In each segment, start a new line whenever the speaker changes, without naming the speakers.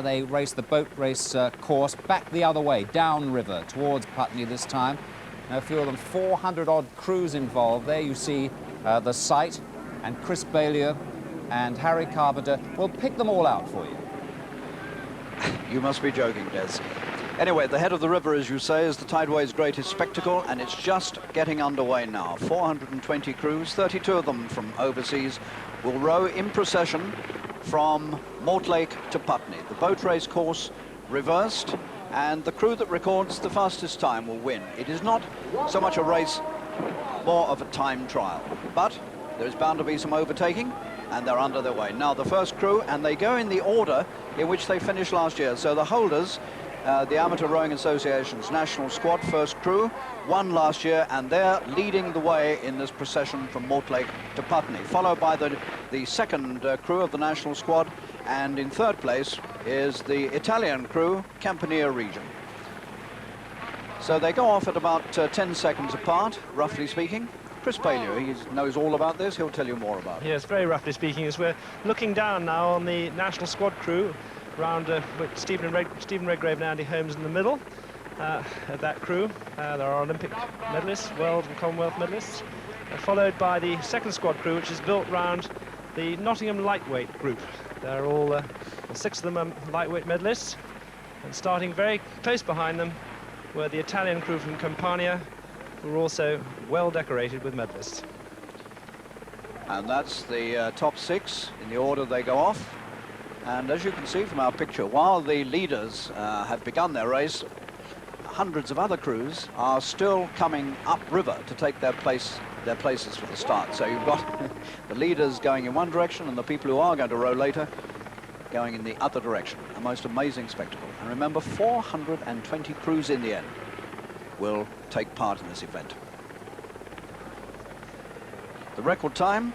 They race the boat race course back the other way, downriver, towards Putney this time. Now, fewer than 400-odd crews involved. There you see the site, and Chris Baillieu and Harry Carpenter will pick them all out for you.
You must be joking, Des. Anyway, the head of the river, as you say, is the Tideway's greatest spectacle, and it's just getting underway now. 420 crews, 32 of them from overseas, will row in procession from Mortlake to Putney. The boat race course reversed, and the crew that records the fastest time will win. It is not so much a race, more of a time trial, but there's bound to be some overtaking, and they're under their way. Now the first crew, and they go in the order in which they finished last year. So the holders, the Amateur Rowing Association's national squad, first crew, won last year, and they're leading the way in this procession from Mortlake to Putney, followed by the second crew of the national squad, and in third place is the Italian crew, Campania region. So they go off at about 10 seconds apart, roughly speaking. Chris Baillieu, he knows all about this, he'll tell you more about it.
Yes, very roughly speaking, as we're looking down now on the national squad crew, around with Stephen Redgrave and Andy Holmes in the middle. At that crew, there are Olympic medalists, World and Commonwealth medalists, followed by the second squad crew, which is built around the Nottingham lightweight group. They're all, 6 of them are lightweight medalists, and starting very close behind them were the Italian crew from Campania, who were also well decorated with medalists.
And that's the top 6 in the order they go off. And as you can see from our picture, while the leaders have begun their race, hundreds of other crews are still coming upriver to take their places for the start. So you've got the leaders going in one direction and the people who are going to row later going in the other direction. A most amazing spectacle. And remember, 420 crews in the end will take part in this event. The record time,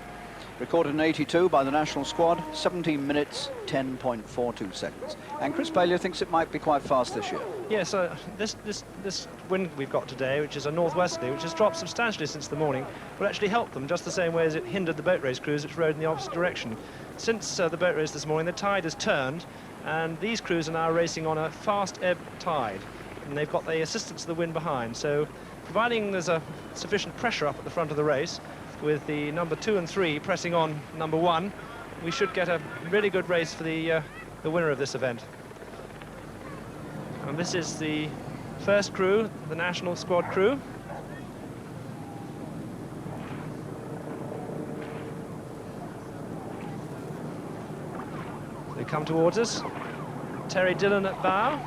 recorded in 82 by the national squad, 17 minutes, 10.42 seconds. And Chris Baillieu thinks it might be quite fast this year.
Yes, this wind we've got today, which is a northwesterly, which has dropped substantially since the morning, will actually help them just the same way as it hindered the boat race crews which rowed in the opposite direction. Since the boat race this morning, the tide has turned, and these crews are now racing on a fast ebb tide, and they've got the assistance of the wind behind. So, providing there's a sufficient pressure up at the front of the race, with the number 2 and 3 pressing on number 1, we should get a really good race for the winner of this event. And this is the first crew, the national squad crew. They come towards us. Terry Dillon at bow,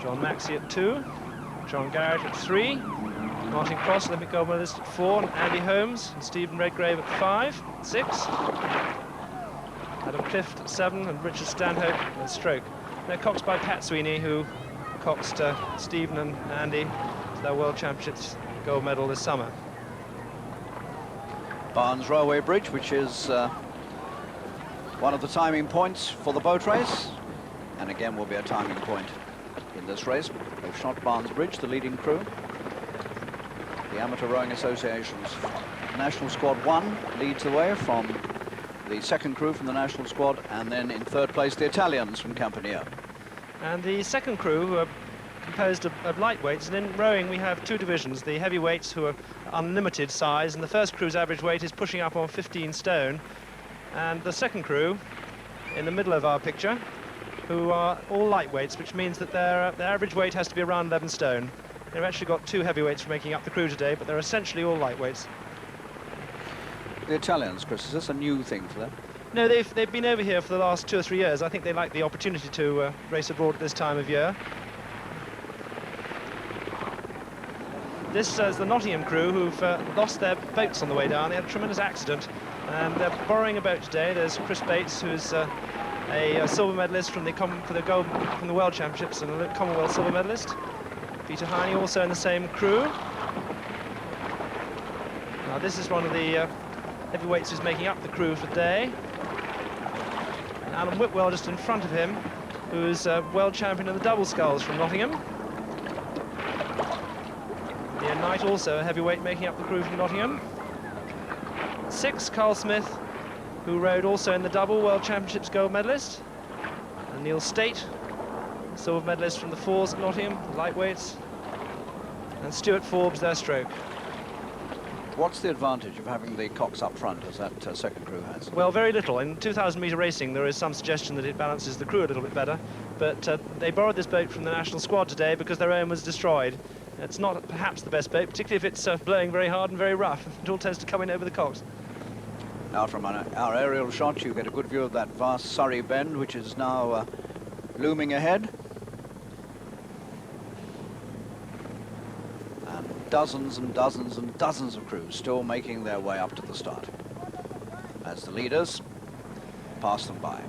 John Maxey at 2, John Garrett at 3, Martin Cross, Olympic gold medalist at 4, and Andy Holmes and Stephen Redgrave at 5, 6. Adam Clift at 7, and Richard Stanhope at stroke. They're coxed by Pat Sweeney, who coxed Stephen and Andy to their World Championships gold medal this summer.
Barnes Railway Bridge, which is one of the timing points for the boat race, and again will be a timing point in this race. They've shot Barnes Bridge, the leading crew. The Amateur Rowing Association's national squad 1 leads the way from the second crew from the national squad, and then in third place the Italians from Campania.
And the second crew, who are composed of lightweights, and in rowing we have 2 divisions, the heavyweights, who are unlimited size, and the first crew's average weight is pushing up on 15 stone, and the second crew in the middle of our picture, who are all lightweights, which means that their average weight has to be around 11 stone. They've actually got 2 heavyweights making up the crew today, but they're essentially all lightweights.
The Italians, Chris, is this a new thing for them?
No, they've been over here for the last 2 or 3 years. I think they like the opportunity to race abroad at this time of year. This is the Nottingham crew, who've lost their boats on the way down. They had a tremendous accident, and they're borrowing a boat today. There's Chris Bates, who's a silver medalist from the World Championships and a Commonwealth silver medalist. Peter Heine also in the same crew. Now this is one of the heavyweights who's making up the crew for the day. And Alan Whitwell just in front of him, who's world champion in the double sculls from Nottingham. Ian Knight also a heavyweight making up the crew from Nottingham. 6, Carl Smith, who rowed also in the double World Championships gold medalist. And Neil State, silver medalist from the fours at Nottingham, the lightweights. And Stuart Forbes, their stroke.
What's the advantage of having the cocks up front, as that second crew has?
Well, very little. In 2,000-metre racing, there is some suggestion that it balances the crew a little bit better, but they borrowed this boat from the national squad today because their own was destroyed. It's not perhaps the best boat, particularly if it's blowing very hard and very rough. It all tends to come in over the cocks.
Now, from our aerial shot, you get a good view of that vast Surrey bend, which is now looming ahead. Dozens and dozens and dozens of crews still making their way up to the start as the leaders pass them by.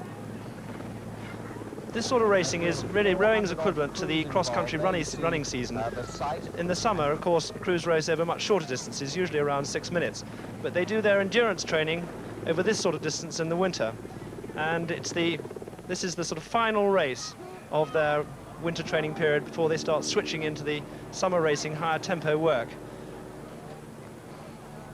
This sort of racing is really rowing's equivalent to the cross-country running season. In the summer, of course, crews race over much shorter distances, usually around 6 minutes, but they do their endurance training over this sort of distance in the winter, and this is the sort of final race of their winter training period before they start switching into the summer racing higher tempo work.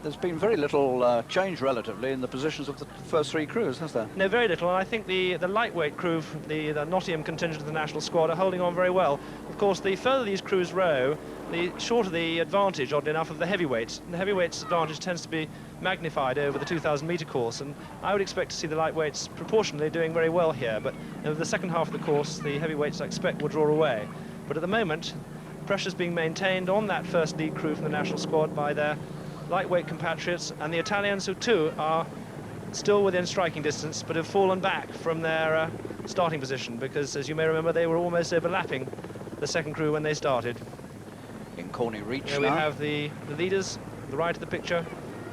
There's been very little change relatively in the positions of the first three crews, has there?
No, very little, and I think the lightweight crew, the Nottingham contingent of the national squad, are holding on very well. Of course, the further these crews row, the shorter the advantage, oddly enough, of the heavyweights. And the heavyweights' advantage tends to be magnified over the 2,000-metre course, and I would expect to see the lightweights proportionally doing very well here, but over the second half of the course, the heavyweights, I expect, will draw away. But at the moment, pressure's being maintained on that first lead crew from the national squad by their lightweight compatriots, and the Italians, who too are still within striking distance but have fallen back from their starting position, because as you may remember, they were almost overlapping the second crew when they started.
In Corney Reach
Here we have the leaders, the right of the picture,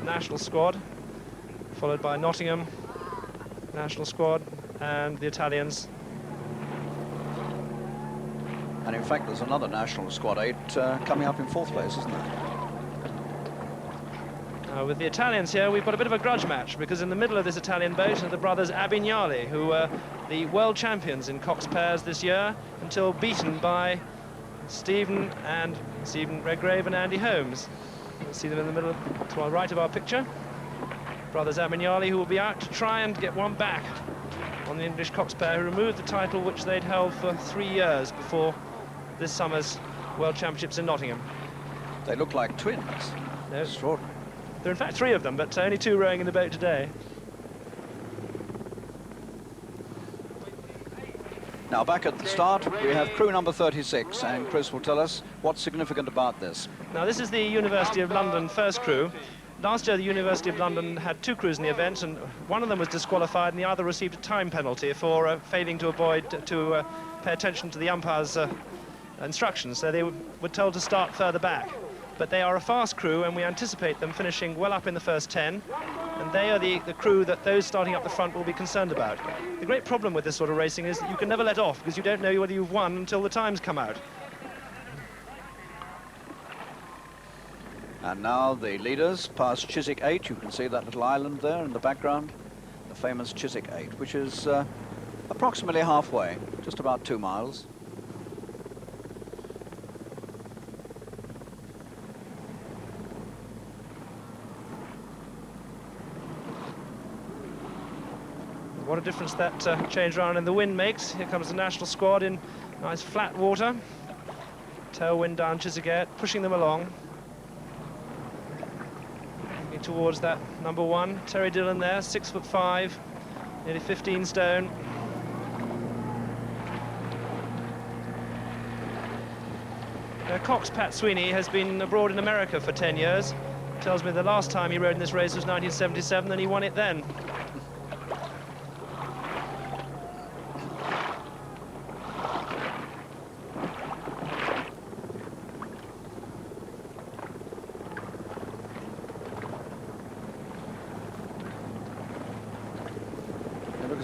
national squad, followed by Nottingham national squad and the Italians.
And in fact, there's another national squad 8 coming up in 4th place, isn't there?
With the Italians here, we've got a bit of a grudge match, because in the middle of this Italian boat are the brothers Abignali, who were the world champions in cox pairs this year, until beaten by Stephen Redgrave and Andy Holmes. You'll see them in the middle, to our right of our picture. Brothers Abignali, who will be out to try and get one back on the English cox pair, who removed the title which they'd held for 3 years before this summer's World Championships in Nottingham.
They look like twins.
No.
Extraordinary.
There are in fact 3 of them, but only 2 rowing in the boat today.
Now, back at the start, we have crew number 36, and Chris will tell us what's significant about this.
Now, this is the University of London first crew. Last year, the University of London had 2 crews in the event, and one of them was disqualified, and the other received a time penalty for failing to pay attention to the umpire's instructions. So they were told to start further back. But they are a fast crew, and we anticipate them finishing well up in the first 10, and they are the crew that those starting up the front will be concerned about. The great problem with this sort of racing is that you can never let off, because you don't know whether you've won until the times come out.
And now the leaders past Chiswick 8. You can see that little island there in the background, the famous Chiswick 8, which is approximately halfway, just about 2 miles.
What a difference that change around in the wind makes. Here comes the national squad in nice flat water. Tailwind down Chiswick 8, pushing them along. Looking towards that number 1, Terry Dillon there, 6'5", nearly 15 stone. Cox Pat Sweeney has been abroad in America for 10 years. Tells me the last time he rode in this race was 1977, and he won it then.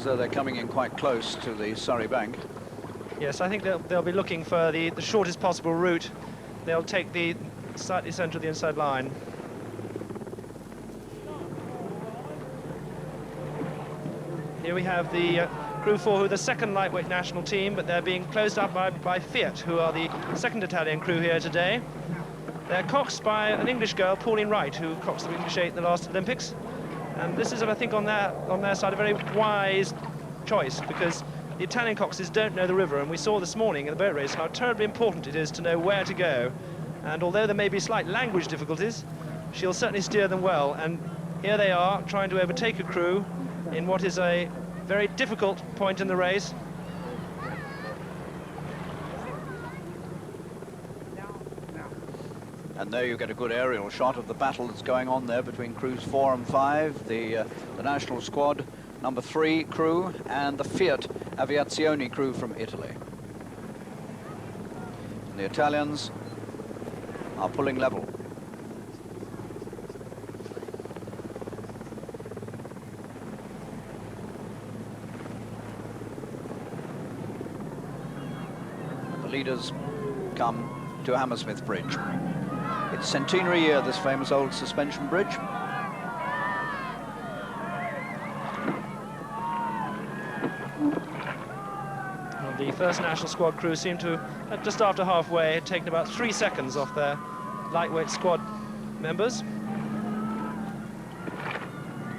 So they're coming in quite close to the Surrey bank.
Yes, I think they'll be looking for the shortest possible route. They'll take the slightly centre of the inside line. Here we have the crew 4, who are the second lightweight national team, but they're being closed up by Fiat, who are the second Italian crew here today. They're coxed by an English girl, Pauline Wright, who coxed the English 8 in the last Olympics. And this is, I think, on their side, a very wise choice, because the Italian coxes don't know the river, and we saw this morning in the boat race how terribly important it is to know where to go. And although there may be slight language difficulties, she'll certainly steer them well. And here they are, trying to overtake a crew in what is a very difficult point in the race.
And there you get a good aerial shot of the battle that's going on there between crews 4 and 5, the national squad, number 3 crew, and the Fiat Aviazioni crew from Italy. And the Italians are pulling level. And the leaders come to Hammersmith Bridge. It's centenary year, this famous old suspension bridge.
Well, the first national squad crew seemed to, just after halfway, had taken about 3 seconds off their lightweight squad members.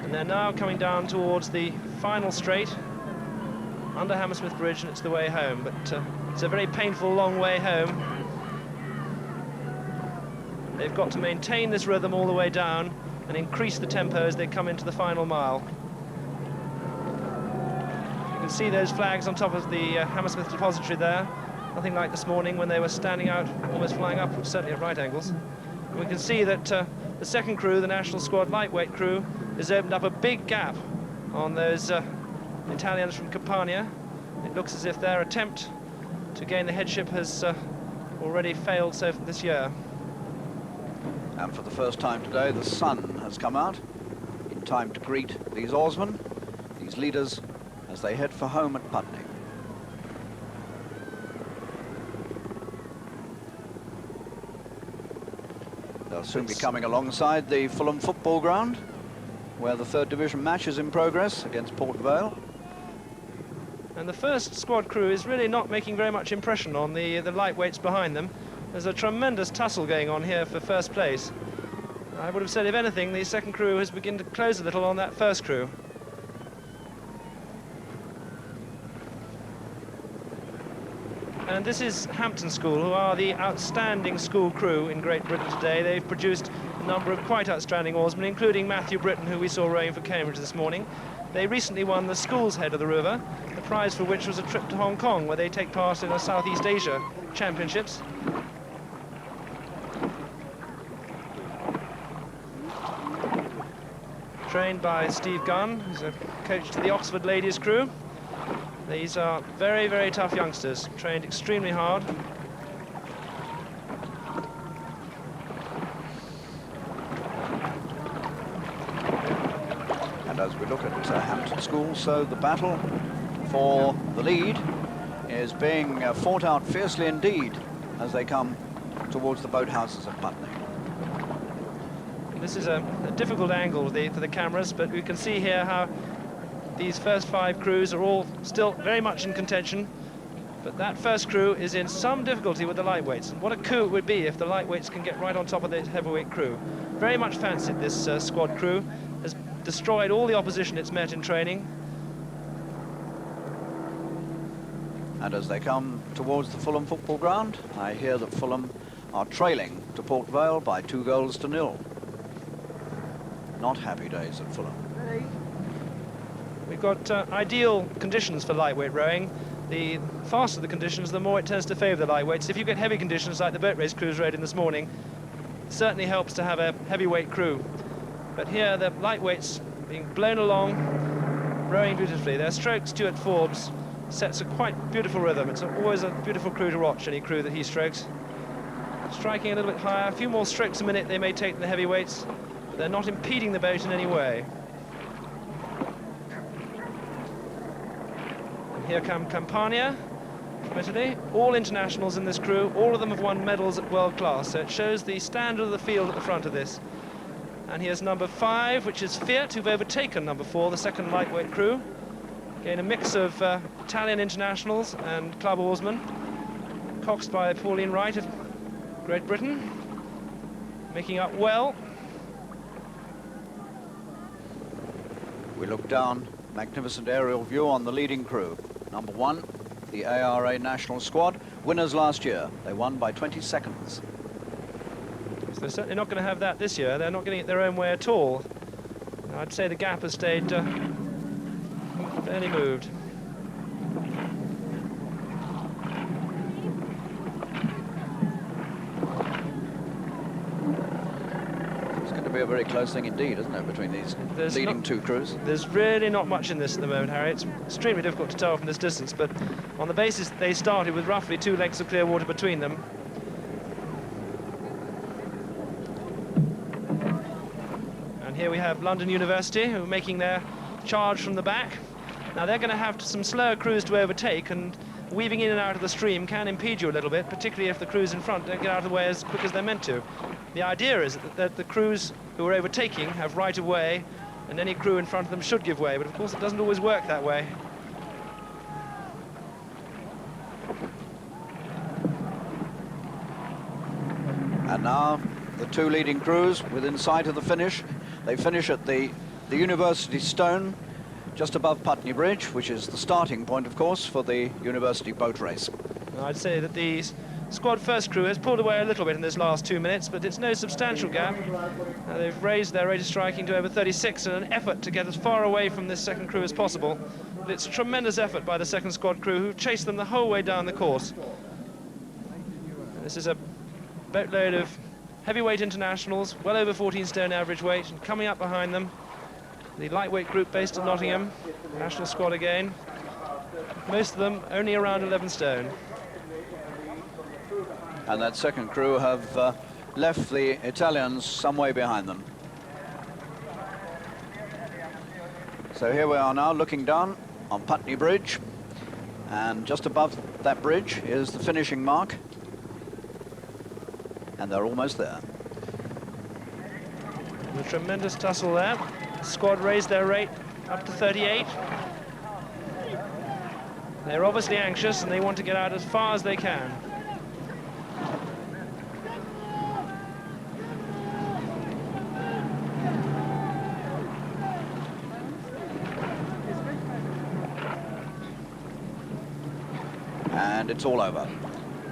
And they're now coming down towards the final straight under Hammersmith Bridge, and it's the way home. But it's a very painful, long way home. They've got to maintain this rhythm all the way down and increase the tempo as they come into the final mile. You can see those flags on top of the Hammersmith depository there. Nothing like this morning when they were standing out, almost flying upwards, certainly at right angles. And we can see that the second crew, the national squad lightweight crew, has opened up a big gap on those Italians from Campania. It looks as if their attempt to gain the headship has already failed so far this year.
And for the first time today, the sun has come out in time to greet these oarsmen, these leaders, as they head for home at Putney. They'll soon be coming alongside the Fulham football ground, where the 3rd Division match is in progress against Port Vale.
And the first squad crew is really not making very much impression on the lightweights behind them. There's a tremendous tussle going on here for first place. I would have said, if anything, the second crew has begun to close a little on that first crew. And this is Hampton School, who are the outstanding school crew in Great Britain today. They've produced a number of quite outstanding oarsmen, including Matthew Britton, who we saw rowing for Cambridge this morning. They recently won the School's Head of the River, the prize for which was a trip to Hong Kong, where they take part in the Southeast Asia Championships. Trained by Steve Gunn, who's a coach to the Oxford Ladies crew. These are very, very tough youngsters, trained extremely hard.
And as we look at Hampton School, so the battle for the lead is being fought out fiercely indeed as they come towards the boathouses of Putney.
This is a difficult angle for the cameras, but we can see here how these first 5 crews are all still very much in contention. But that first crew is in some difficulty with the lightweights. And what a coup it would be if the lightweights can get right on top of the heavyweight crew. Very much fancied this squad crew, has destroyed all the opposition it's met in training.
And as they come towards the Fulham football ground, I hear that Fulham are trailing to Port Vale by 2-0. Not happy days at Fulham.
We've got ideal conditions for lightweight rowing. The faster the conditions, the more it tends to favour the lightweights. If you get heavy conditions like the boat race crews rowed in this morning, it certainly helps to have a heavyweight crew. But here the lightweights being blown along, rowing beautifully. Their stroke, Stuart Forbes, sets a quite beautiful rhythm. It's always a beautiful crew to watch, any crew that he strokes. Striking a little bit higher, a few more strokes a minute they may take than the heavyweights. They're not impeding the boat in any way. And here come Campania from Italy. All internationals in this crew. All of them have won medals at world class, so it shows the standard of the field at the front of this. And here's number 5, which is Fiat, who've overtaken number 4, the second lightweight crew. Again, a mix of Italian internationals and club oarsmen, coxed by Pauline Wright of Great Britain, making up well.
We look down, magnificent aerial view on the leading crew. number 1, the ARA national squad, winners last year. They won by 20 seconds.
So they're certainly not going to have that this year. They're not getting it their own way at all. I'd say the gap has stayed fairly moved.
Be a very close thing indeed, isn't it, between these leading two crews?
There's really not much in this at the moment, Harry. It's extremely difficult to tell from this distance, but on the basis that they started with roughly 2 lengths of clear water between them. And here we have London University, who are making their charge from the back. Now they're going to have some slower crews to overtake, and weaving in and out of the stream can impede you a little bit, particularly if the crews in front don't get out of the way as quick as they're meant to. The idea is that the crews who are overtaking have right of way, and any crew in front of them should give way, but of course it doesn't always work that way.
And now the 2 leading crews within sight of the finish. They finish at the University Stone, just above Putney Bridge, which is the starting point, of course, for the University boat race.
I'd say that the squad first crew has pulled away a little bit in this last 2 minutes, but it's no substantial gap. They've raised their rate of striking to over 36 in an effort to get as far away from this second crew as possible. But it's a tremendous effort by the second squad crew, who chased them the whole way down the course. This is a boatload of heavyweight internationals, well over 14 stone average weight, and coming up behind them, the lightweight group based at Nottingham, national squad again. Most of them only around 11 stone.
And that second crew have left the Italians some way behind them. So here we are now looking down on Putney Bridge, and just above that bridge is the finishing mark, and they're almost there.
A tremendous tussle there. The squad raised their rate up to 38. They're obviously anxious and they want to get out as far as they can.
And it's all over.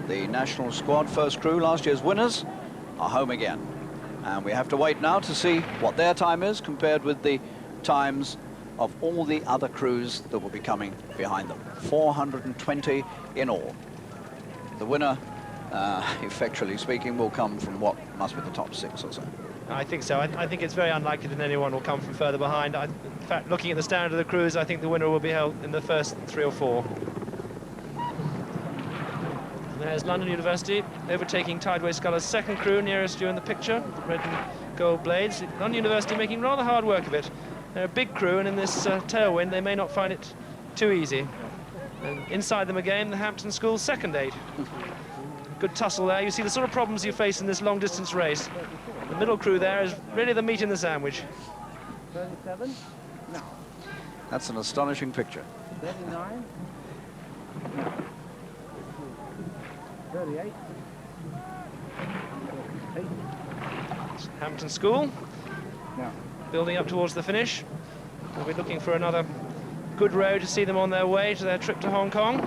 The national squad first crew, last year's winners, are home again. And we have to wait now to see what their time is compared with the times of all the other crews that will be coming behind them. 420 in all. The winner, effectually speaking, will come from what must be the top 6 or so.
I think so. I think it's very unlikely that anyone will come from further behind. In fact, looking at the standard of the crews, I think the winner will be held in the first 3 or 4. There's London University overtaking Tideway Sculler's second crew, nearest you in the picture, red and gold blades. London University making rather hard work of it. They're a big crew, and in this tailwind they may not find it too easy. And inside them again, the Hampton School's second 8. Good tussle there. You see the sort of problems you face in this long-distance race. The middle crew there is really the meat in the sandwich.
37? No.
That's an astonishing picture.
39? No. 38?
Hampton School.
No.
Building up towards the finish. We'll be looking for another good row to see them on their way to their trip to Hong Kong.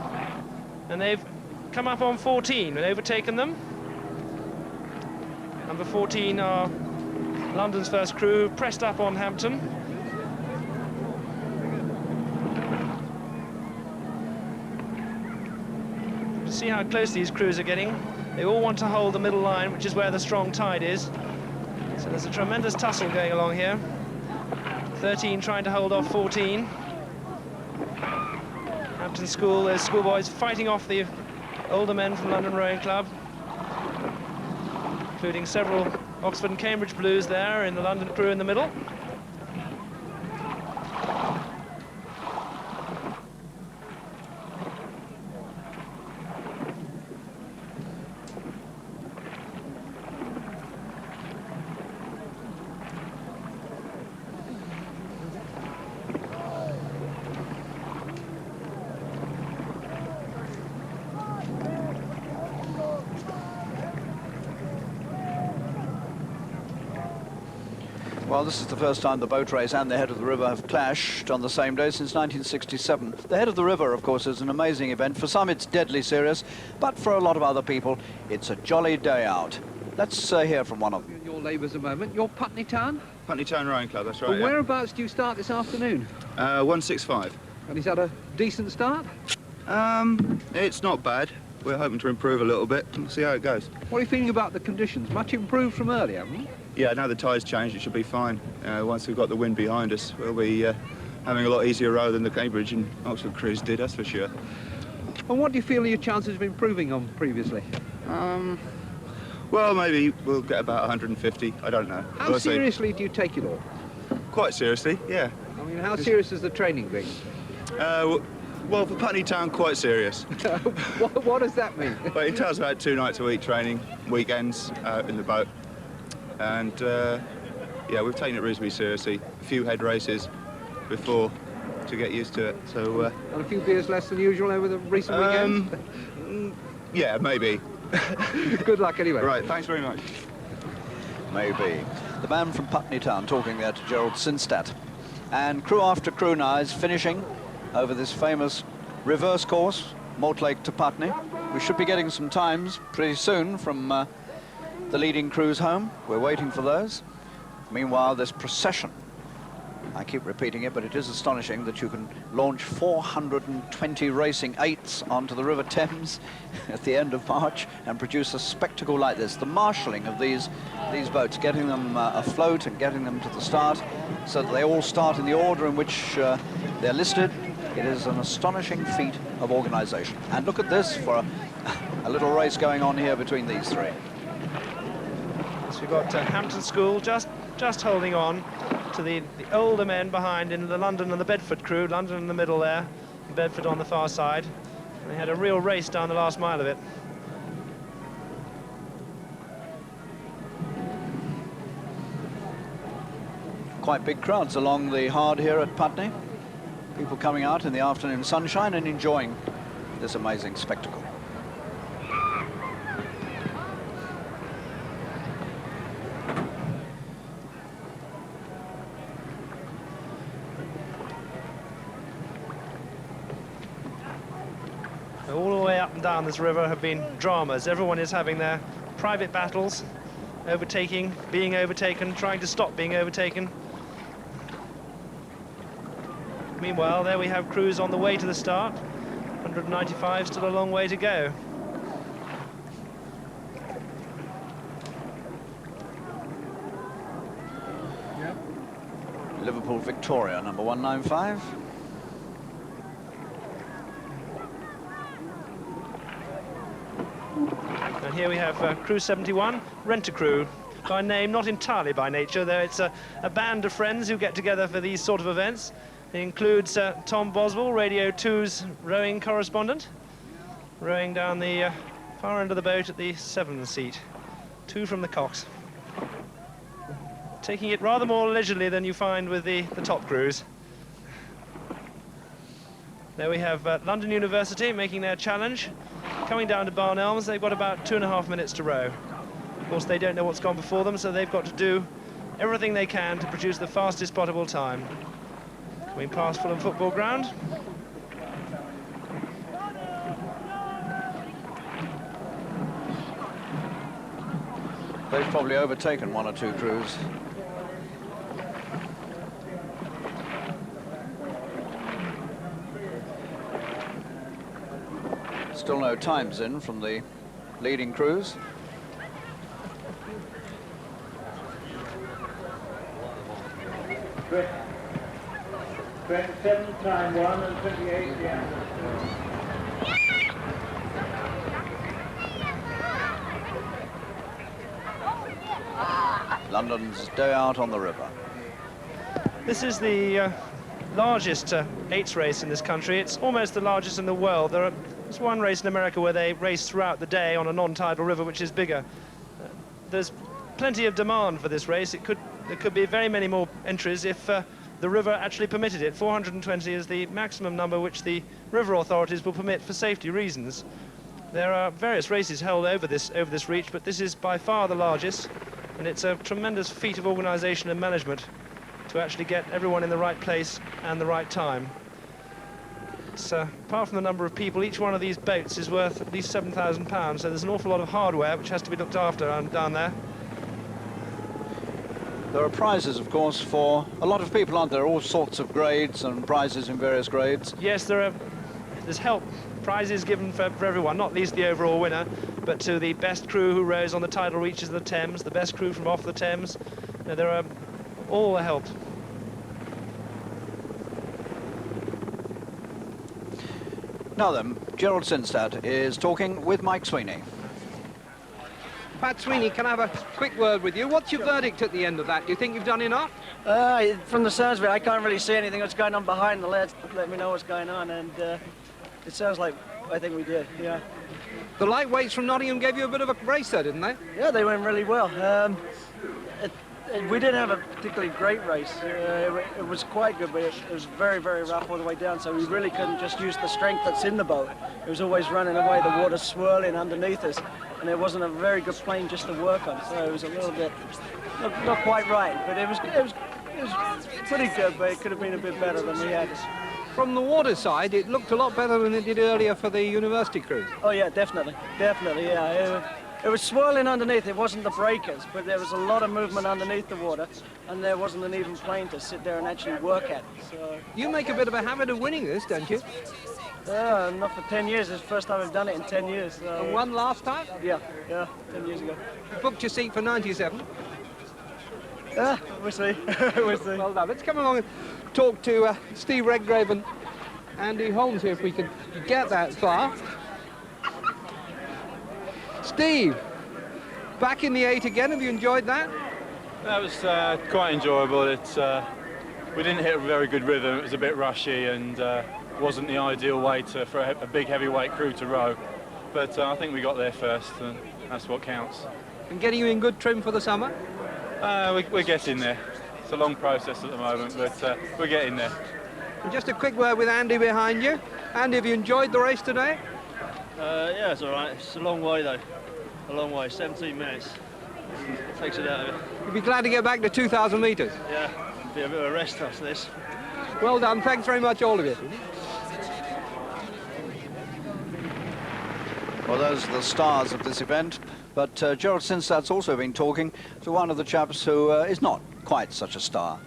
And they've come up on 14 and overtaken them. Number 14 are London's first crew, pressed up on Hampton. See how close these crews are getting. They all want to hold the middle line, which is where the strong tide is. So there's a tremendous tussle going along here. 13 trying to hold off 14. Hampton School, those schoolboys fighting off the older men from London Rowing Club, including several Oxford and Cambridge Blues there in the London crew in the middle.
Well, this is the first time the boat race and the head of the river have clashed on the same day since 1967. The head of the river, of course, is an amazing event. For some, it's deadly serious, but for a lot of other people, it's a jolly day out. Let's hear from one of them.
Your labours a moment. You're Putney Town?
Putney Town Rowing Club, that's right.
Well,
yeah.
whereabouts do you start this afternoon?
165.
And is that a decent start?
It's not bad. We're hoping to improve a little bit and see how it goes.
What are you feeling about the conditions? Much improved from earlier, haven't you?
Yeah, now the tide's changed, it should be fine. Once we've got the wind behind us, we'll be having a lot easier row than the Cambridge and Oxford crews did, that's for sure.
And what do you feel are your chances of improving on previously?
Well, maybe we'll get about 150, I don't know.
How
We'll see.
seriously do you take it all?
Quite seriously, yeah.
I mean, how serious has the training been?
Well, for Putney Town, quite serious.
What does that mean?
But it tells about 2 nights a week training, weekends out in the boat. And yeah, we've taken it reasonably seriously. A few head races before to get used to it. So
And a few beers less than usual over the recent weekends?
yeah, maybe.
Good luck anyway.
Right, thanks very much.
Maybe. The man from Putney Town talking there to Gerald Sinstadt. And crew after crew now is finishing over this famous reverse course, Mortlake to Putney. We should be getting some times pretty soon from the leading crews home. We're waiting for those. Meanwhile, this procession, I keep repeating it, but it is astonishing that you can launch 420 racing 8s onto the River Thames at the end of March and produce a spectacle like this. The marshalling of these boats, getting them afloat and getting them to the start so that they all start in the order in which they're listed. It is an astonishing feat of organisation. And look at this for a little race going on here between these three.
So we've got Hampton School just holding on to the older men behind in the London and the Bedford crew. London in the middle there, and Bedford on the far side. They had a real race down the last mile of it.
Quite big crowds along the Hard here at Putney. People coming out in the afternoon sunshine and enjoying this amazing spectacle.
All the way up and down this river have been dramas. Everyone is having their private battles, overtaking, being overtaken, trying to stop being overtaken. Meanwhile, there we have crews on the way to the start. 195, still a long way to go.
Yep.
Liverpool Victoria, number 195.
And here we have Crew 71, Rent-A-Crew, by name, not entirely by nature, though it's a band of friends who get together for these sort of events. It includes Tom Boswell, Radio 2's rowing correspondent, rowing down the far end of the boat at the 7 seat. 2 from the Cox. Taking it rather more leisurely than you find with the top crews. There we have London University making their challenge. Coming down to Barn Elms, they've got about 2.5 minutes to row. Of course, they don't know what's gone before them, so they've got to do everything they can to produce the fastest possible time. Coming past Fulham Football Ground.
They've probably overtaken 1 or 2 crews. Still no times in from the leading crews.
Good. 27 time 1 and 28 the answer.
London's day out on the river.
This is the largest 8s race in this country. It's almost the largest in the world. There's one race in America where they race throughout the day on a non-tidal river, which is bigger. There's plenty of demand for this race. There could be very many more entries if the river actually permitted it. 420 is the maximum number which the river authorities will permit for safety reasons. There are various races held over this reach, but this is by far the largest. And it's a tremendous feat of organisation and management to actually get everyone in the right place and the right time. So, apart from the number of people, each one of these boats is worth at least £7,000, so there's an awful lot of hardware which has to be looked after down there.
There are prizes, of course, for a lot of people, aren't there? All sorts of grades and prizes in various grades.
Yes, there's help, prizes given for everyone, not least the overall winner, but to the best crew who rows on the tidal reaches of the Thames, the best crew from off the Thames. There are all the help.
Now then, Gerald Sinstadt is talking with Mike Sweeney.
Pat Sweeney, can I have a quick word with you? What's your verdict at the end of that? Do you think you've done enough?
From the sounds of it, I can't really see anything that's going on behind the lads. Let me know what's going on, and it sounds like I think we did, yeah.
The lightweights from Nottingham gave you a bit of a race there, didn't they?
Yeah, they went really well. We didn't have a particularly great race. It was quite good, but it was very, very rough all the way down, so we really couldn't just use the strength that's in the boat. It was always running away, the water swirling underneath us, and it wasn't a very good plane just to work on, so it was a little bit, not quite right, but it was pretty good, but it could have been a bit better than we had.
From the water side, it looked a lot better than it did earlier for the university cruise.
Oh yeah, definitely, yeah. It was swirling underneath, it wasn't the breakers, but there was a lot of movement underneath the water, and there wasn't an even plane to sit there and actually work at. So,
you make a bit of a habit of winning this, don't you?
Not for 10 years. It's the first time I've done it in 10 years. So.
And won last time?
Yeah, 10 years ago.
You booked your seat for 97?
We'll see. We'll see.
Well done. Let's come along and talk to Steve Redgrave and Andy Holmes here, if we can get that far. Steve, back in the 8 again, have you enjoyed that?
That was quite enjoyable. We didn't hit a very good rhythm, it was a bit rushy and wasn't the ideal way for a big heavyweight crew to row. But I think we got there first, and that's what counts.
And getting you in good trim for the summer?
We're getting there. It's a long process at the moment, but we're getting there.
And just a quick word with Andy behind you. Andy, have you enjoyed the race today?
Yeah, it's all right. It's a long way, though. A long way, 17 minutes. Takes it out of it.
You'd be glad to get back to 2,000 metres.
Yeah, be a bit of a rest after this.
Well done. Thanks very much, all of you.
Well, those are the stars of this event, but Gerald Sinstadt's also been talking to one of the chaps who is not quite such a star.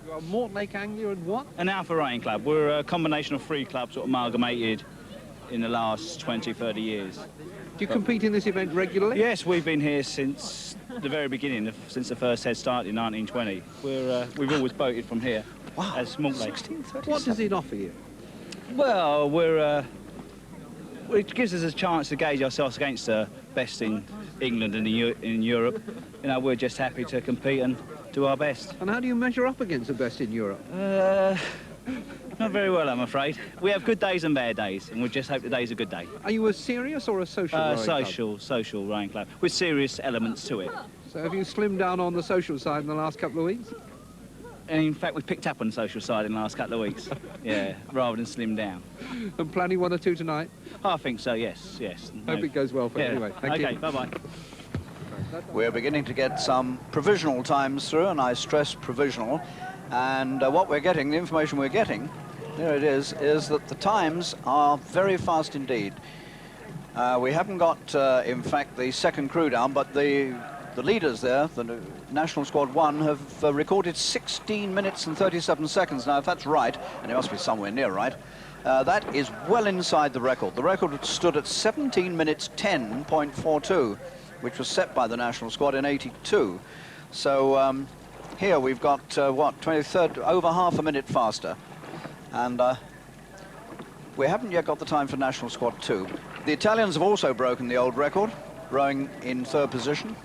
You are Mortlake Anglia and what?
An Alpha Rowing Club. We're a combination of 3 clubs sort of amalgamated in the last 20, 30 years.
Do you compete in this event regularly?
Yes, we've been here since the very beginning, since the first head started in 1920. We've always boated from here as Mortlake.
What does it offer you?
Well, it gives us a chance to gauge ourselves against the best in England and in Europe. You know, we're just happy to compete and do our best.
And how do you measure up against the best in Europe?
Not very well, I'm afraid. We have good days and bad days, and we just hope today's a good day.
Are you a serious or a social rowing club?
Social rowing club, with serious elements to it.
So have you slimmed down on the social side in the last couple of weeks?
And in fact, we've picked up on the social side in the last couple of weeks. Yeah, rather than slim down.
And planning 1 or 2 tonight?
I think so, yes.
Hope it goes well for you anyway. Thank you.
Okay, bye-bye.
We're beginning to get some provisional times through, and I stress provisional. And what we're getting, the information we're getting, there it is that the times are very fast indeed. We haven't got, in fact, the second crew down, but the leaders there, the National Squad 1, have recorded 16 minutes and 37 seconds. Now, if that's right, and it must be somewhere near right, that is well inside the record. The record stood at 17 minutes 10.42, which was set by the National Squad in '82. So here we've got, what, 23rd, over half a minute faster. And we haven't yet got the time for National Squad 2. The Italians have also broken the old record, rowing in 3rd position.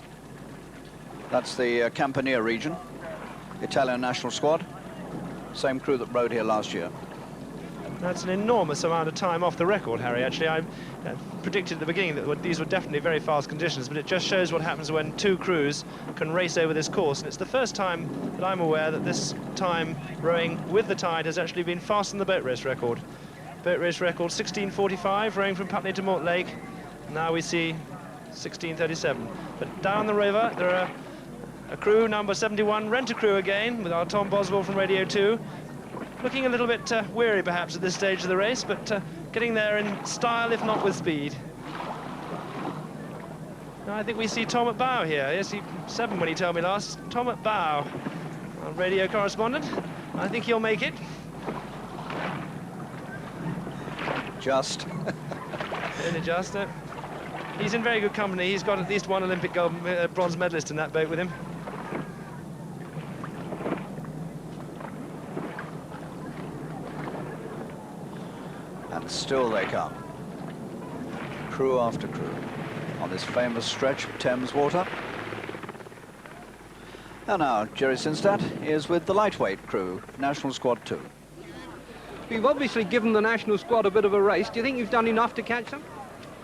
That's the Campania region, Italian National Squad. Same crew that rowed here last year.
That's an enormous amount of time off the record, Harry. Actually, I predicted at the beginning that these were definitely very fast conditions, but it just shows what happens when 2 crews can race over this course. And it's the first time that I'm aware that this time rowing with the tide has actually been faster than the boat race record. Boat race record 16:45, rowing from Putney to Mortlake. Now we see 16:37. But down the river, there are a crew, number 71, Rent-A-Crew again, with our Tom Boswell from Radio 2. Looking a little bit weary, perhaps, at this stage of the race, but getting there in style, if not with speed. Now, I think we see Tom at bow here. Yes, he 7 when he told me last. Tom at bow, our radio correspondent. I think he'll make it.
Just.
Only just. He's in very good company. He's got at least one Olympic bronze medalist in that boat with him.
And still they come. Crew after crew on this famous stretch of Thames water. And now Gerald Sinstadt is with the lightweight crew, National Squad 2.
You've obviously given the national squad a bit of a race. Do you think you've done enough to catch them?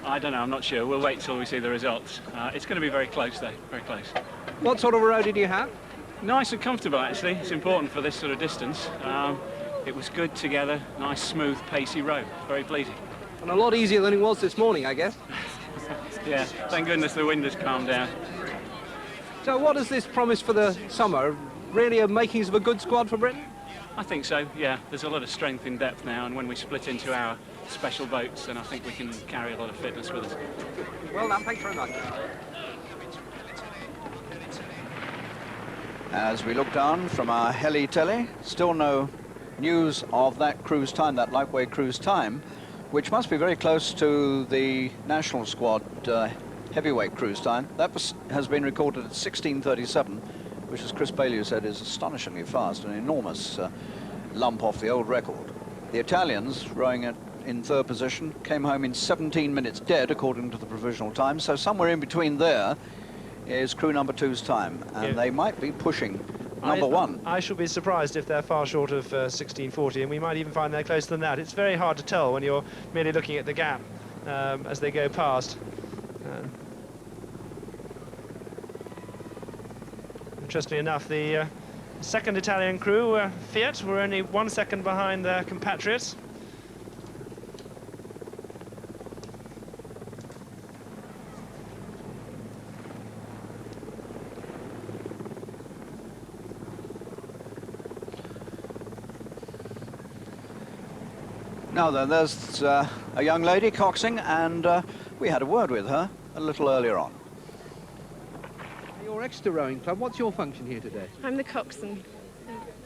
I don't know, I'm not sure. We'll wait till we see the results. It's going to be very close, though, very close.
What sort of a row did you have?
Nice and comfortable, actually. It's important for this sort of distance. It was good together, nice, smooth, pacey row. Very pleasing.
And a lot easier than it was this morning, I guess.
Yeah, thank goodness the wind has calmed down.
So what does this promise for the summer? Really a makings of a good squad for Britain?
I think so, yeah. There's a lot of strength in depth now, and when we split into our special boats, then I think we can carry a lot of fitness with us.
Well done, thanks very much.
As we look down from our heli telly, still no news of that cruise time, that lightweight cruise time, which must be very close to the national squad heavyweight cruise time. That has been recorded at 16:37, which, as Chris Baillieu said, is astonishingly fast, an enormous lump off the old record. The Italians, rowing in third position, came home in 17 minutes dead, according to the provisional time, so somewhere in between there is crew number 2's time, and they might be pushing number 1.
I should be surprised if they're far short of 16:40, and we might even find they're closer than that. It's very hard to tell when you're merely looking at the gap as they go past. Interestingly enough, the second Italian crew, Fiat, were only 1 second behind their compatriots.
Now then, there's a young lady coxing, and we had a word with her a little earlier on.
Your Exeter Rowing Club, what's your function here today?
I'm the coxswain.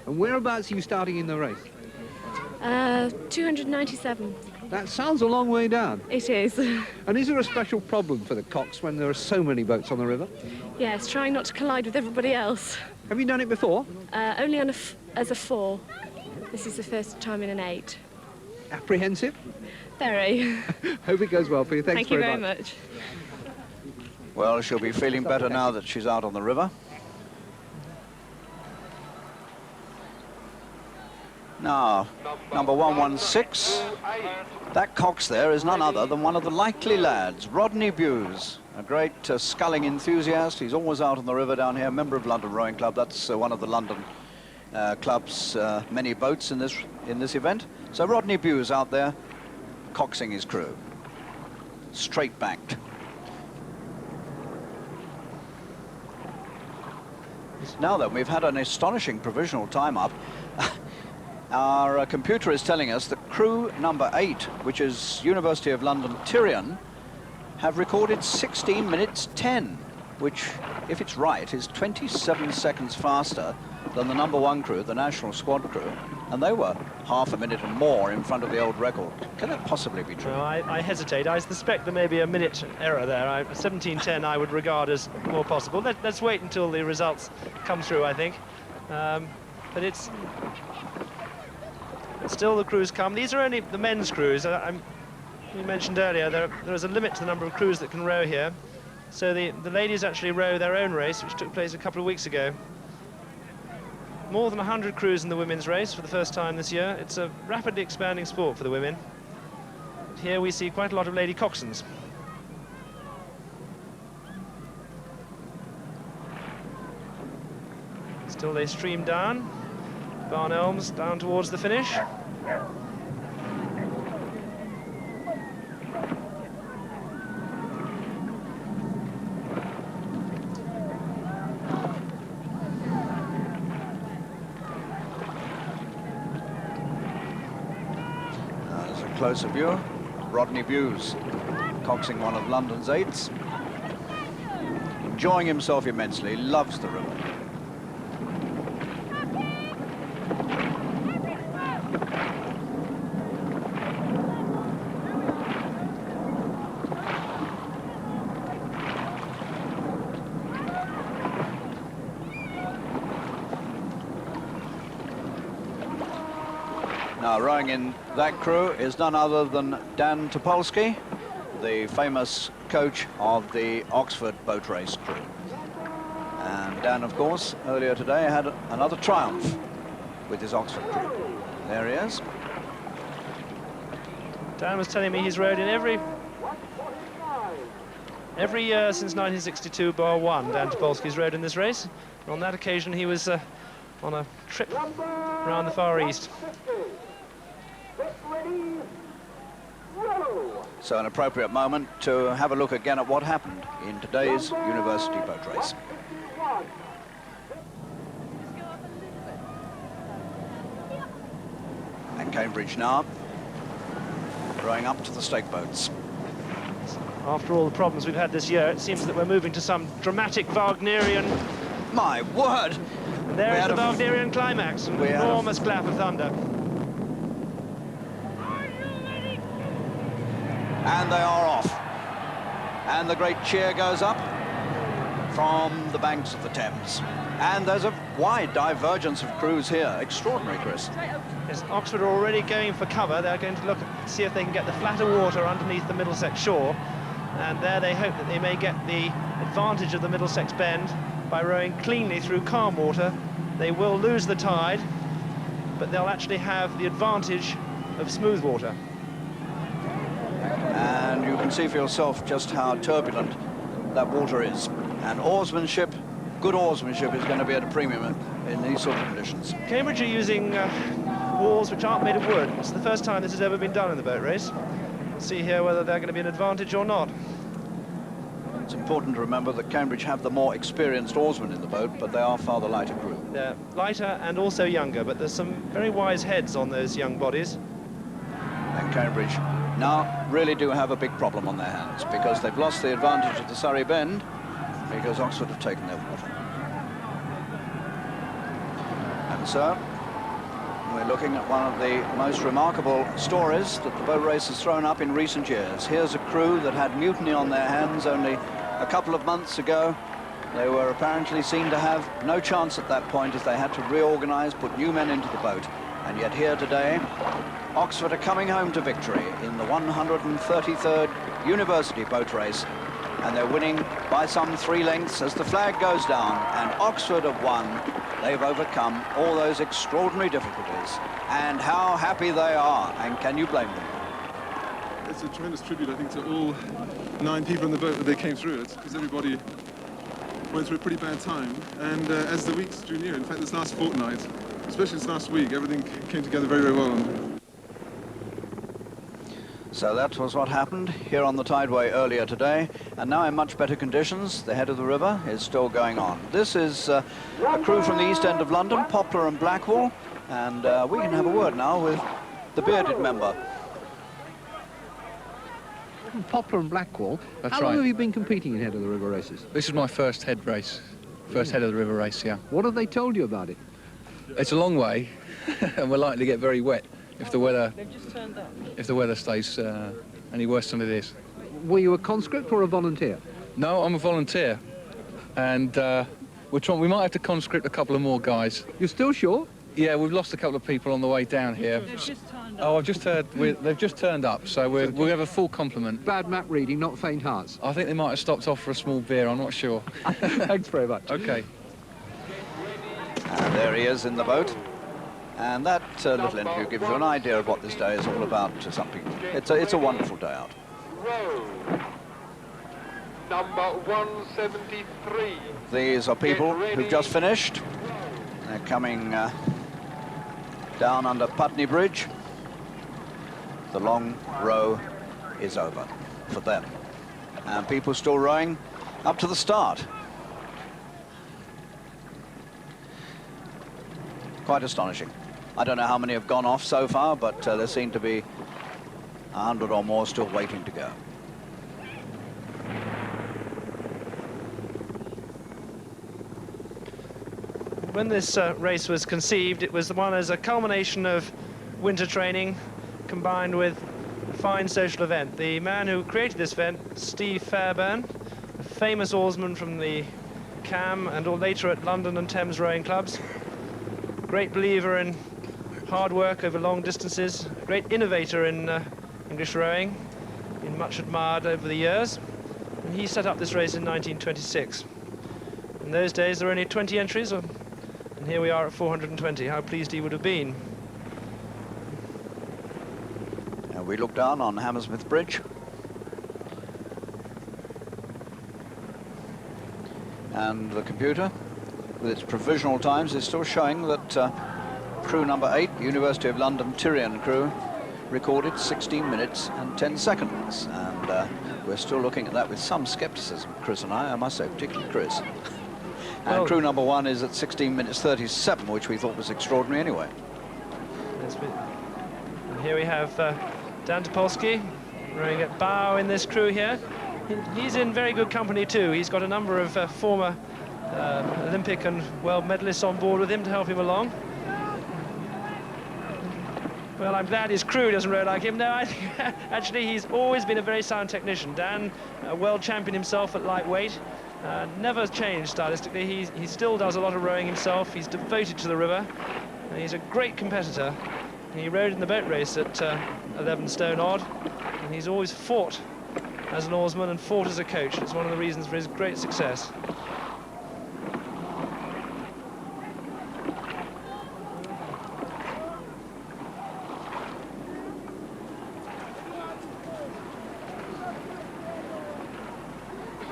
And whereabouts are you starting in the race?
297.
That sounds a long way down.
It is.
And is there a special problem for the cox when there are so many boats on the river?
Yes, trying not to collide with everybody else.
Have you done it before?
Only on as a 4. This is the first time in an 8.
Apprehensive?
Very.
Hope it goes well for you. Thanks
Thank you very much.
Well, she'll be feeling better now that she's out on the river. Now, number 116, that cox there is none other than one of the likely lads, Rodney Bewes, a great sculling enthusiast. He's always out on the river down here, member of London Rowing Club. That's one of the London club's many boats in this event. So Rodney Bewes out there coxing his crew, straight backed. Now then, we've had an astonishing provisional time up. Our computer is telling us that crew number 8, which is University of London Tyrian, have recorded 16 minutes 10, which, if it's right, is 27 seconds faster than the number 1 crew, the national squad crew, and they were half a minute and more in front of the old record. Can that possibly be true?
Well, I hesitate. I suspect there may be a minute error there. 17:10 I would regard as more possible. Let's wait until the results come through, I think. But it's... Still the crews come. These are only the men's crews. You mentioned earlier there is a limit to the number of crews that can row here. So the ladies actually row their own race, which took place a couple of weeks ago. More than 100 crews in the women's race for the first time this year. It's a rapidly expanding sport for the women. Here we see quite a lot of lady coxswains. Still they stream down. Barn Elms down towards the finish.
closer view. Rodney Bewes coxing one of London's 8s. Enjoying himself immensely, loves the river. Now, rowing in that crew is none other than Dan Topolsky, the famous coach of the Oxford boat race crew. And Dan, of course, earlier today had another triumph with his Oxford crew. There he is.
Dan was telling me he's rowed in every year since 1962 bar one. Dan Topolsky's rowed in this race. And on that occasion, he was on a trip around the Far East.
So an appropriate moment to have a look again at what happened in today's university boat race. And Cambridge now rowing up to the stake boats.
After all the problems we've had this year, it seems that we're moving to some dramatic Wagnerian...
My word!
And there is the Wagnerian climax, an enormous clap of thunder.
And they are off. And the great cheer goes up from the banks of the Thames. And there's a wide divergence of crews here. Extraordinary, Chris.
Yes, Oxford are already going for cover. They're going to look at, see if they can get the flatter water underneath the Middlesex shore. And there they hope that they may get the advantage of the Middlesex bend by rowing cleanly through calm water. They will lose the tide, but they'll actually have the advantage of smooth water.
And you can see for yourself just how turbulent that water is. And oarsmanship, good oarsmanship, is going to be at a premium in these sort of conditions.
Cambridge are using walls which aren't made of wood. It's the first time this has ever been done in the boat race. We'll see here whether they're going to be an advantage or not.
It's important to remember that Cambridge have the more experienced oarsmen in the boat, but they are far the lighter crew.
They're lighter and also younger, but there's some very wise heads on those young bodies.
And Cambridge now really do have a big problem on their hands, because they've lost the advantage of the Surrey Bend, because Oxford have taken their water. And so, we're looking at one of the most remarkable stories that the boat race has thrown up in recent years. Here's a crew that had mutiny on their hands only a couple of months ago. They were apparently seen to have no chance at that point, as they had to reorganize, put new men into the boat. And yet here today, Oxford are coming home to victory in the 133rd University boat race, and they're winning by some 3 lengths as the flag goes down, and Oxford have won. They've overcome all those extraordinary difficulties, and how happy they are, and can you blame them?
It's a tremendous tribute, I think, to all 9 people in the boat that they came through it, because everybody went through a pretty bad time, and as the weeks drew near, in fact this last fortnight, especially this last week, everything came together very, very well.
So that was what happened here on the Tideway earlier today, and now in much better conditions. The head of the river is still going on. This is a crew from the east end of London, Poplar and Blackwall, and we can have a word now with the bearded member.
Poplar and Blackwall.
That's
How long
right.
have you been competing in head of the river races?
This is my first head race, first head of the river race, yeah.
What have they told you about it?
It's a long way, and we're likely to get very wet if the weather stays any worse than it is.
Were you a conscript or a volunteer?
No, I'm a volunteer, and we might have to conscript a couple of more guys.
You're still short?
Yeah, we've lost a couple of people on the way down here.
They've just turned up.
Oh, I've just heard they've just turned up, so we'll have a full complement.
Bad map reading, not faint hearts.
I think they might have stopped off for a small beer, I'm not sure.
Thanks very much.
Okay.
And there he is in the boat. And that little interview gives you an idea of what this day is all about to some people. It's a wonderful day out.
Row number 173.
These are people who've just finished. They're coming down under Putney Bridge. The long row is over for them. And people still rowing up to the start. Quite astonishing. I don't know how many have gone off so far, but there seem to be 100 or more still waiting to go.
When this race was conceived, it was one as a culmination of winter training combined with a fine social event. The man who created this event, Steve Fairbairn, a famous oarsman from the Cam and later at London and Thames rowing clubs, great believer in hard work over long distances, great innovator in English rowing, been much admired over the years, and he set up this race in 1926. In those days there were only 20 entries, and here we are at 420. How pleased he would have been.
And we look down on Hammersmith Bridge. And the computer, with its provisional times, is still showing that crew number 8, University of London Tyrian crew, recorded 16 minutes and 10 seconds. And we're still looking at that with some skepticism, Chris and I must say, particularly Chris. And crew number 1 is at 16 minutes 37, which we thought was extraordinary anyway.
And here we have Dan Topolsky rowing at bow in this crew here. He's in very good company too. He's got a number of former Olympic and world medalists on board with him to help him along. Well, I'm glad his crew doesn't row like him. No, actually, he's always been a very sound technician. Dan, a world champion himself at lightweight, never changed stylistically. He still does a lot of rowing himself. He's devoted to the river. And he's a great competitor. He rowed in the boat race at 11 stone odd, and he's always fought as an oarsman and fought as a coach. It's one of the reasons for his great success.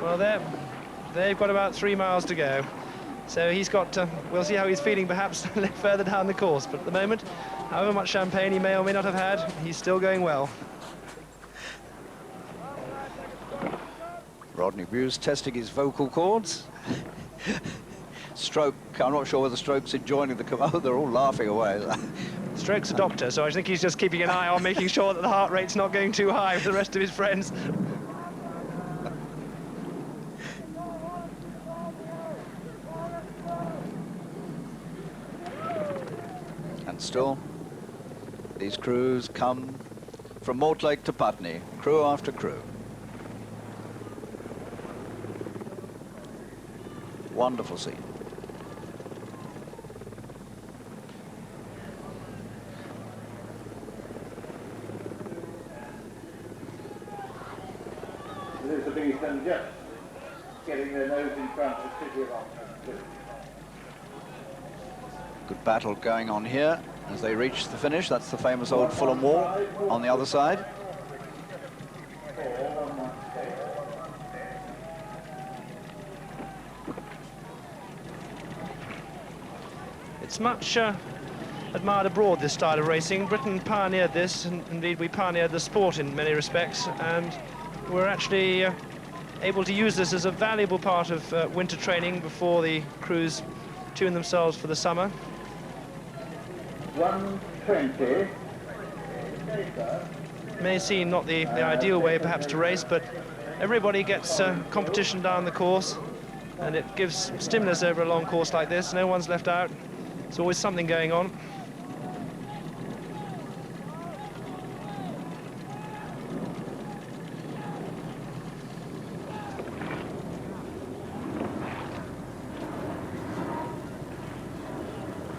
Well, they've got about 3 miles to go. So he's got, we'll see how he's feeling perhaps further down the course. But at the moment, however much champagne he may or may not have had, he's still going well.
Rodney Bewes testing his vocal cords. Stroke, I'm not sure whether Stroke's enjoying the... Oh, they're all laughing away.
Stroke's a doctor, so I think he's just keeping an eye on making sure that the heart rate's not going too high with the rest of his friends.
And still, these crews come from Mortlake to Putney, crew after crew. Wonderful scene.
There's the biggest and just getting their nose in front of the city of Oxford.
Good battle going on here as they reach the finish. That's the famous old Fulham Wall on the other side.
It's much admired abroad, this style of racing. Britain pioneered this, and indeed we pioneered the sport in many respects, and we're actually able to use this as a valuable part of winter training before the crews tune themselves for the summer.
120.
May seem not the ideal way perhaps to race, but everybody gets competition down the course, and it gives stimulus over a long course like this. No one's left out. There's always something going on.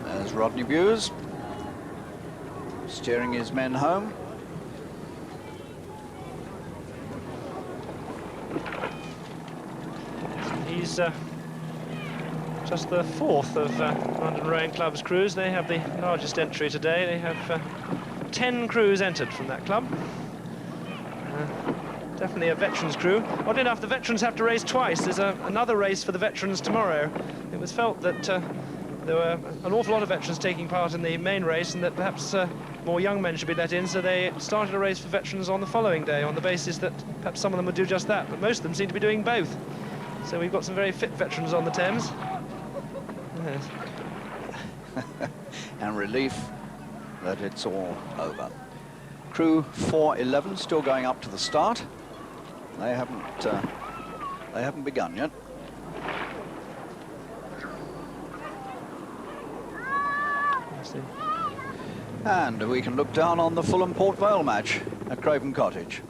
There's Rodney Bewes steering his men home.
He's just the fourth of London Rowing Club's crews. They have the largest entry today. They have 10 crews entered from that club. Definitely a veterans crew. Oddly enough, the veterans have to race twice. There's another race for the veterans tomorrow. It was felt that there were an awful lot of veterans taking part in the main race, and that perhaps more young men should be let in, so they started a race for veterans on the following day on the basis that perhaps some of them would do just that, but most of them seem to be doing both. So we've got some very fit veterans on the Thames. Yes.
And relief that it's all over. Crew 411 still going up to the start. They haven't begun yet. And we can look down on the Fulham-Port Vale match at Craven Cottage.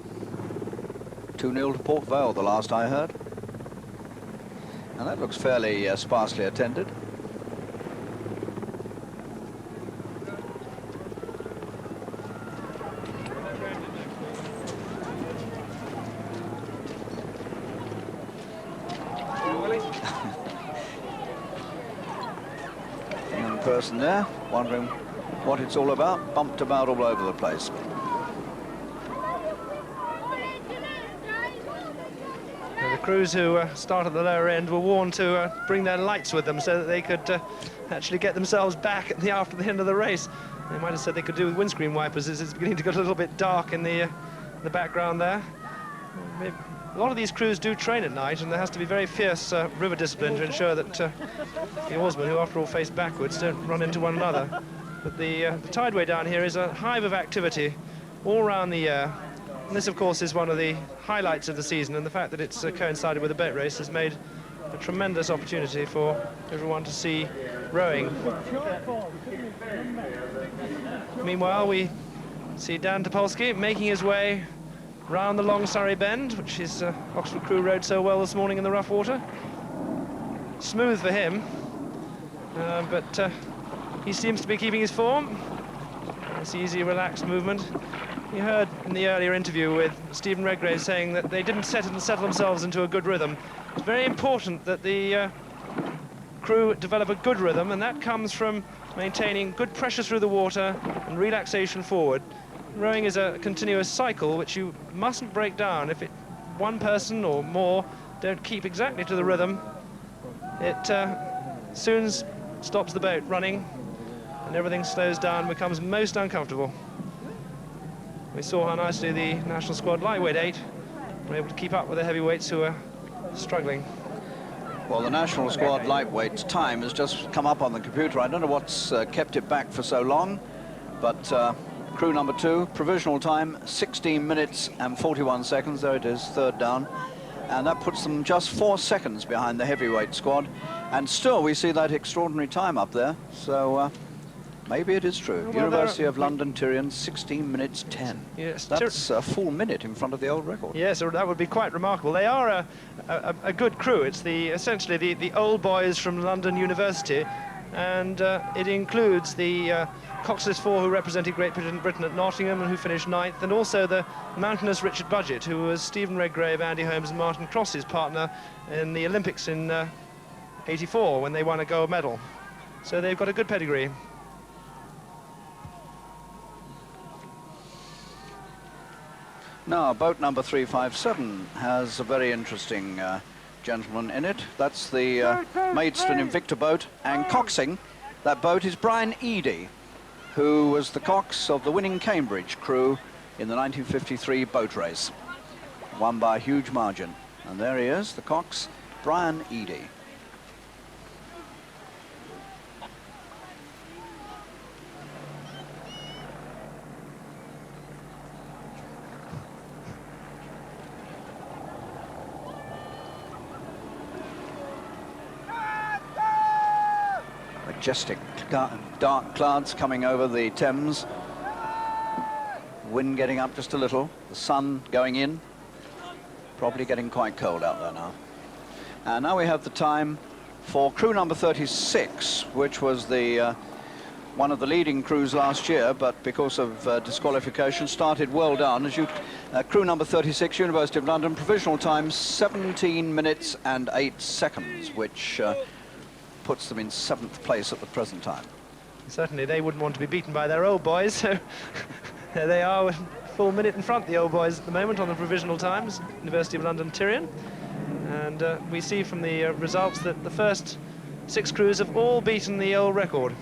2-0 to Port Vale, the last I heard. And that looks fairly sparsely attended. Young person there, wondering what it's all about, bumped about all over the place.
The crews who start at the lower end were warned to bring their lights with them so that they could actually get themselves back after the end of the race. They might have said they could do with windscreen wipers, as it's beginning to get a little bit dark in the background there. A lot of these crews do train at night, and there has to be very fierce river discipline to ensure that the oarsmen, who after all face backwards, don't run into one another. But the tideway down here is a hive of activity all around the year. And this, of course, is one of the highlights of the season, and the fact that it's coincided with a boat race has made a tremendous opportunity for everyone to see rowing. Meanwhile, we see Dan Topolsky making his way round the long Surrey Bend, which his Oxford crew rode so well this morning in the rough water. Smooth for him, but he seems to be keeping his form. This easy, relaxed movement. You heard in the earlier interview with Stephen Redgrave saying that they didn't settle themselves into a good rhythm. It's very important that the crew develop a good rhythm, and that comes from maintaining good pressure through the water and relaxation forward. Rowing is a continuous cycle which you mustn't break down. If one person or more don't keep exactly to the rhythm, it soon stops the boat running, and everything slows down, becomes most uncomfortable. We saw how nicely the national squad lightweight 8 were able to keep up with the heavyweights who are struggling.
Well, the national squad lightweight's time has just come up on the computer. I don't know what's kept it back for so long, but crew number 2, provisional time, 16 minutes and 41 seconds. There it is, third down. And that puts them just 4 seconds behind the heavyweight squad. And still we see that extraordinary time up there. So maybe it is true.
Well,
University of London Tyrian, 16 minutes 10.
Yes,
that's a full minute in front of the old record.
Yes, that would be quite remarkable. They are a good crew. It's essentially the old boys from London University, and it includes the Coxless 4 who represented Great Britain at Nottingham and who finished 9th, and also the mountainous Richard Budgett, who was Stephen Redgrave, Andy Holmes and Martin Cross's partner in the Olympics in '84 when they won a gold medal. So they've got a good pedigree.
Now, boat number 357 has a very interesting gentleman in it. That's the Maidstone Invicta boat, and coxing that boat is Brian Eadie, who was the cox of the winning Cambridge crew in the 1953 boat race. Won by a huge margin. And there he is, the cox, Brian Eadie. Majestic dark clouds coming over the Thames. Wind getting up just a little. The sun going in. Probably getting quite cold out there now. And now we have the time for crew number 36, which was the one of the leading crews last year, but because of disqualification started well down. As crew number 36, University of London, provisional time 17 minutes and 8 seconds, which puts them in 7th place at the present time.
Certainly they wouldn't want to be beaten by their old boys, so there they are, a full minute in front, the old boys at the moment on the provisional times, University of London Tyrian. And we see from the results that the first 6 crews have all beaten the old record.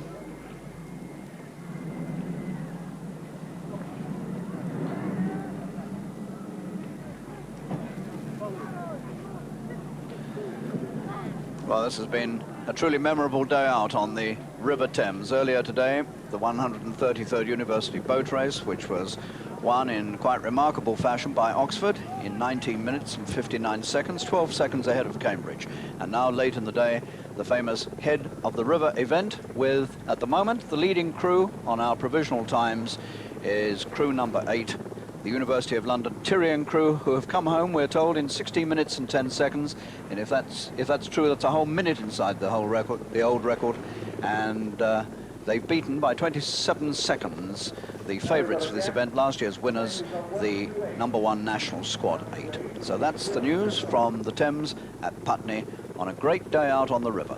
Well, this has been a truly memorable day out on the River Thames. Earlier today, the 133rd University Boat Race, which was won in quite remarkable fashion by Oxford in 19 minutes and 59 seconds, 12 seconds ahead of Cambridge. And now, late in the day, the famous Head of the River event with, at the moment, the leading crew on our provisional times is crew number 8, the University of London Tyrian crew, who have come home, we're told, in 16 minutes and 10 seconds. And if that's true, that's a whole minute inside the whole record, the old record. And they've beaten by 27 seconds the favourites for this event, last year's winners, the #1 national squad 8. So that's the news from the Thames at Putney on a great day out on the river.